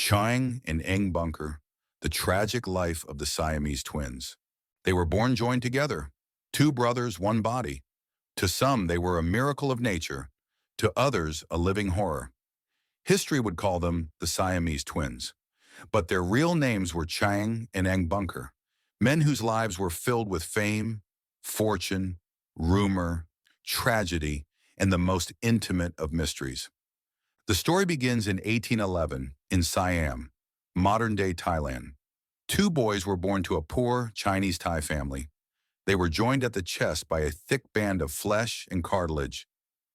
Chang and Eng Bunker, the tragic life of the Siamese twins. They were born joined together, two brothers, one body. To some, they were a miracle of nature, to others, a living horror. History would call them the Siamese twins, but their real names were Chang and Eng Bunker, men whose lives were filled with fame, fortune, rumor, tragedy, and the most intimate of mysteries. The story begins in 1811 in Siam, modern-day Thailand. Two boys were born to a poor Chinese Thai family. They were joined at the chest by a thick band of flesh and cartilage,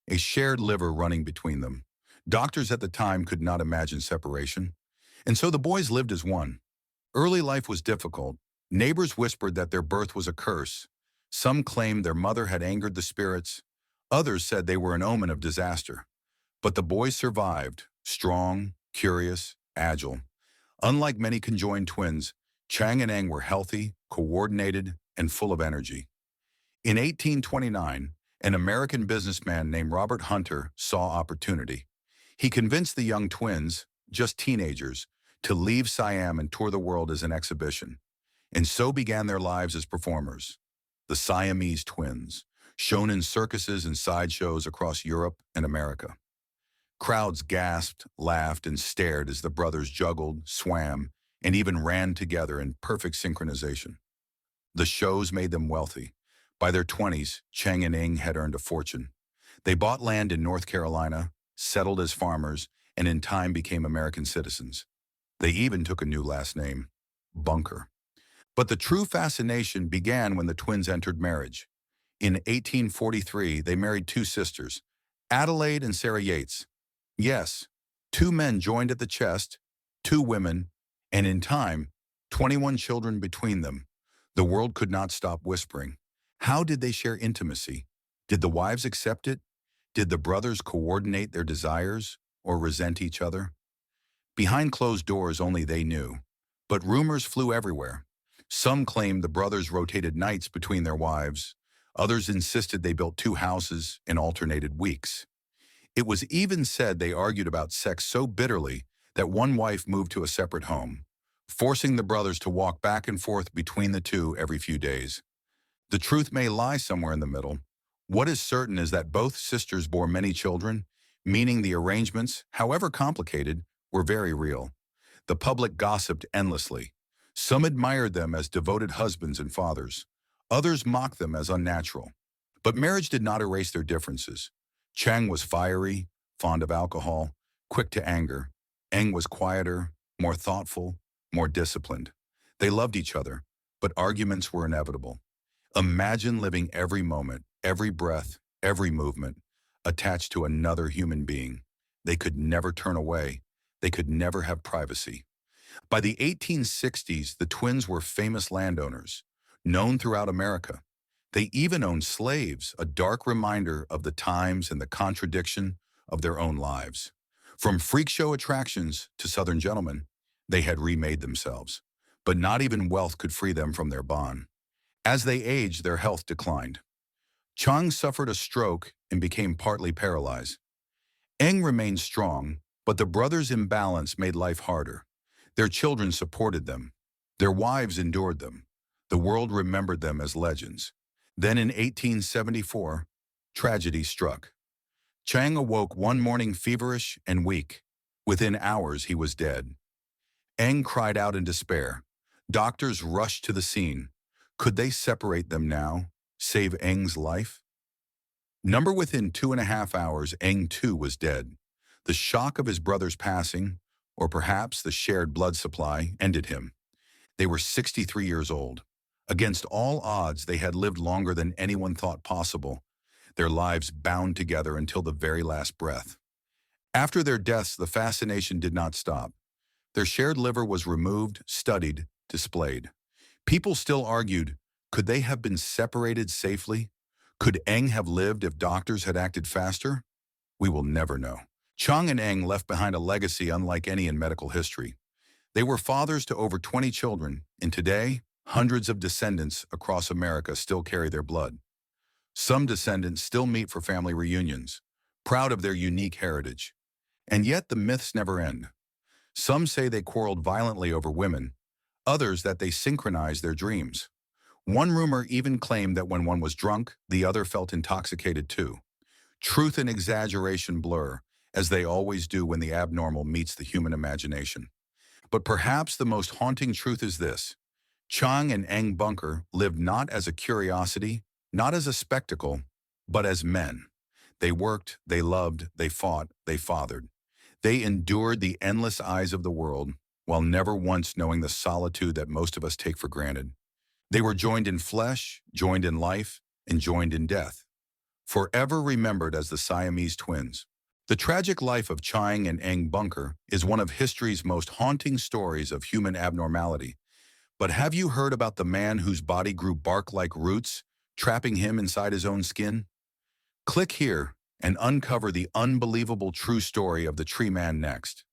a shared liver running between them. Doctors at the time could not imagine separation, and so the boys lived as one. Early life was difficult. Neighbors whispered that their birth was a curse. Some claimed their mother had angered the spirits. Others said they were an omen of disaster. But the boys survived, strong, curious, agile. Unlike many conjoined twins, Chang and Eng were healthy, coordinated, and full of energy. In 1829, an American businessman named Robert Hunter saw opportunity. He convinced the young twins, just teenagers, to leave Siam and tour the world as an exhibition. And so began their lives as performers. The Siamese Twins, shown in circuses and sideshows across Europe and America. Crowds gasped, laughed, and stared as the brothers juggled, swam, and even ran together in perfect synchronization. The shows made them wealthy. By their 20s, Chang and Eng had earned a fortune. They bought land in North Carolina, settled as farmers, and in time became American citizens. They even took a new last name, Bunker. But the true fascination began when the twins entered marriage. In 1843, they married two sisters, Adelaide and Sarah Yates. Yes, two men joined at the chest, two women, and in time, 21 children between them. The world could not stop whispering. How did they share intimacy? Did the wives accept it? Did the brothers coordinate their desires or resent each other? Behind closed doors, only they knew. But rumors flew everywhere. Some claimed the brothers rotated nights between their wives. Others insisted they built two houses in alternated weeks. It was even said they argued about sex so bitterly that one wife moved to a separate home, forcing the brothers to walk back and forth between the two every few days. The truth may lie somewhere in the middle. What is certain is that both sisters bore many children, meaning the arrangements, however complicated, were very real. The public gossiped endlessly. Some admired them as devoted husbands and fathers. Others mocked them as unnatural. But marriage did not erase their differences. Chang was fiery, fond of alcohol, quick to anger. Eng was quieter, more thoughtful, more disciplined. They loved each other, but arguments were inevitable. Imagine living every moment, every breath, every movement, attached to another human being. They could never turn away. They could never have privacy. By the 1860s, the twins were famous landowners, known throughout America. They even owned slaves, a dark reminder of the times and the contradiction of their own lives. From freak show attractions to Southern gentlemen, they had remade themselves. But not even wealth could free them from their bond. As they aged, their health declined. Chang suffered a stroke and became partly paralyzed. Eng remained strong, but the brothers' imbalance made life harder. Their children supported them. Their wives endured them. The world remembered them as legends. Then in 1874, tragedy struck. Chang awoke one morning feverish and weak. Within hours, he was dead. Eng cried out in despair. Doctors rushed to the scene. Could they separate them now, save Eng's life? Within 2.5 hours, Eng too was dead. The shock of his brother's passing, or perhaps the shared blood supply, ended him. They were 63 years old. Against all odds, they had lived longer than anyone thought possible, their lives bound together until the very last breath. After their deaths, the fascination did not stop. Their shared liver was removed, studied, displayed. People still argued, could they have been separated safely? Could Eng have lived if doctors had acted faster? We will never know. Chang and Eng left behind a legacy unlike any in medical history. They were fathers to over 20 children, and today, hundreds of descendants across America still carry their blood. Some descendants still meet for family reunions, proud of their unique heritage. And yet the myths never end. Some say they quarreled violently over women, others that they synchronized their dreams. One rumor even claimed that when one was drunk, the other felt intoxicated too. Truth and exaggeration blur, as they always do when the abnormal meets the human imagination. But perhaps the most haunting truth is this. Chang and Eng Bunker lived not as a curiosity, not as a spectacle, but as men. They worked, they loved, they fought, they fathered. They endured the endless eyes of the world, while never once knowing the solitude that most of us take for granted. They were joined in flesh, joined in life, and joined in death, forever remembered as the Siamese Twins. The tragic life of Chang and Eng Bunker is one of history's most haunting stories of human abnormality. But have you heard about the man whose body grew bark-like roots, trapping him inside his own skin? Click here and uncover the unbelievable true story of the tree man next.